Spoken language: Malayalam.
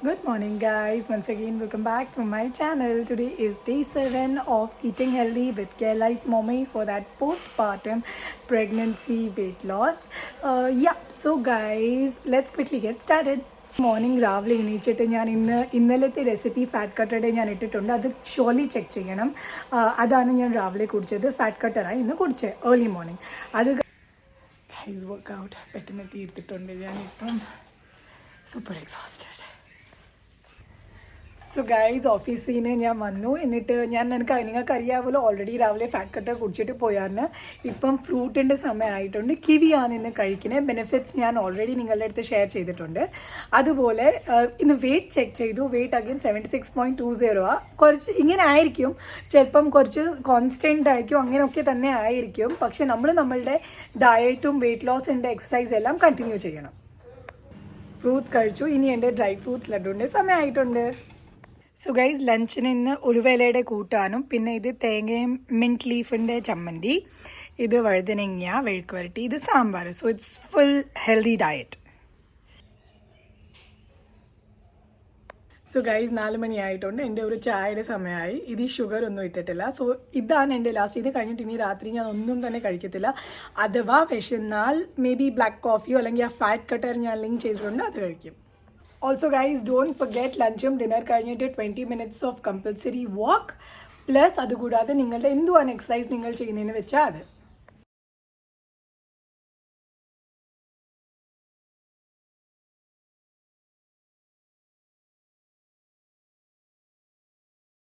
Good morning, guys. Once again, welcome back to my channel. Today is day 7 of eating healthy with Carelite Mommy for that postpartum pregnancy weight loss. So guys, let's quickly get started. Morning രാവിലെ എണീച്ചിട്ട് ഞാൻ ഇന്നലത്തെ റെസിപ്പി ഫാറ്റ് കട്ടറുടെ ഞാൻ ഇട്ടിട്ടുണ്ട്. അത് ഷോർലി ചെക്ക് ചെയ്യണം. അതാണ് ഞാൻ രാവിലെ കുടിച്ചത്. ഫാറ്റ് കട്ടറായി ഇന്ന് കുടിച്ചത് ഏർലി മോർണിംഗ്. അത് ഗൈസ് വർക്കൗട്ട് പെട്ടെന്ന് തീർത്തിട്ടുണ്ട്. ഞാനിപ്പം സൂപ്പർ എക്സോസ്റ്റഡ്. സോ ഗൈസ് ഓഫീസിൽ നിന്ന് ഞാൻ വന്നു. എന്നിട്ട് നിങ്ങൾക്ക് അറിയാമല്ലോ, ഓൾറെഡി രാവിലെ ഫാറ്റ് കട്ടർ കുടിച്ചിട്ട് പോയായിരുന്നു. ഇപ്പം ഫ്രൂട്ടിൻ്റെ സമയമായിട്ടുണ്ട്. കിവിയാണ് ഇന്ന് കഴിക്കുന്നത്. ബെനിഫിറ്റ്സ് ഞാൻ ഓൾറെഡി നിങ്ങളുടെ അടുത്ത് ഷെയർ ചെയ്തിട്ടുണ്ട്. അതുപോലെ ഇന്ന് വെയിറ്റ് ചെക്ക് ചെയ്തു. വെയിറ്റ് അഗൈൻ 76.20 കുറച്ച് ഇങ്ങനെ ആയിരിക്കും, ചിലപ്പം കുറച്ച് കോൺസ്റ്റൻ്റ് ആയിരിക്കും, അങ്ങനെയൊക്കെ തന്നെ ആയിരിക്കും. പക്ഷെ നമ്മളുടെ ഡയറ്റും വെയിറ്റ് ലോസിൻ്റെ എക്സസൈസ് എല്ലാം കണ്ടിന്യൂ ചെയ്യണം. ഫ്രൂട്ട്സ് കഴിച്ചു. ഇനി എൻ്റെ ഡ്രൈ ഫ്രൂട്ട്സ് ലഡുവിൻ്റെ സമയമായിട്ടുണ്ട്. സോ ഗൈസ്, ലഞ്ചിന് ഇന്ന് ഉലുവയിലയുടെ കൂട്ടാനും പിന്നെ ഇത് തേങ്ങയും മിൻറ്റ് ലീഫിൻ്റെ ചമ്മന്തി, ഇത് വഴുതനങ്ങ വെഴുക്ക് വരട്ടി, ഇത് sambar. So it's full healthy diet. So guys 4 മണിയായിട്ടുണ്ട്. എൻ്റെ ഒരു ചായയുടെ സമയമായി. ഇത് ഈ ഷുഗർ ഒന്നും ഇട്ടിട്ടില്ല. സോ ഇതാണ് എൻ്റെ ലാസ്റ്റ്. ഇത് കഴിഞ്ഞിട്ട് ഇനി രാത്രി ഞാൻ ഒന്നും തന്നെ കഴിക്കത്തില്ല. അഥവാ വിശന്നാൽ മേ ബി ബ്ലാക്ക് കോഫിയോ അല്ലെങ്കിൽ ആ ഫാറ്റ് കട്ടർ ഞാൻ ലിങ്ക് ചെയ്തിട്ടുണ്ട്, അത് കഴിക്കും. Also guys, don't forget lunchum dinner കഴിഞ്ഞിട്ട് 20 minutes of compulsory walk. Plus അതുകൂടാതെ നിങ്ങളുടെ എന്തുവാണ് എക്സസൈസ് നിങ്ങൾ ചെയ്യുന്നതെന്ന് വെച്ചാൽ അത്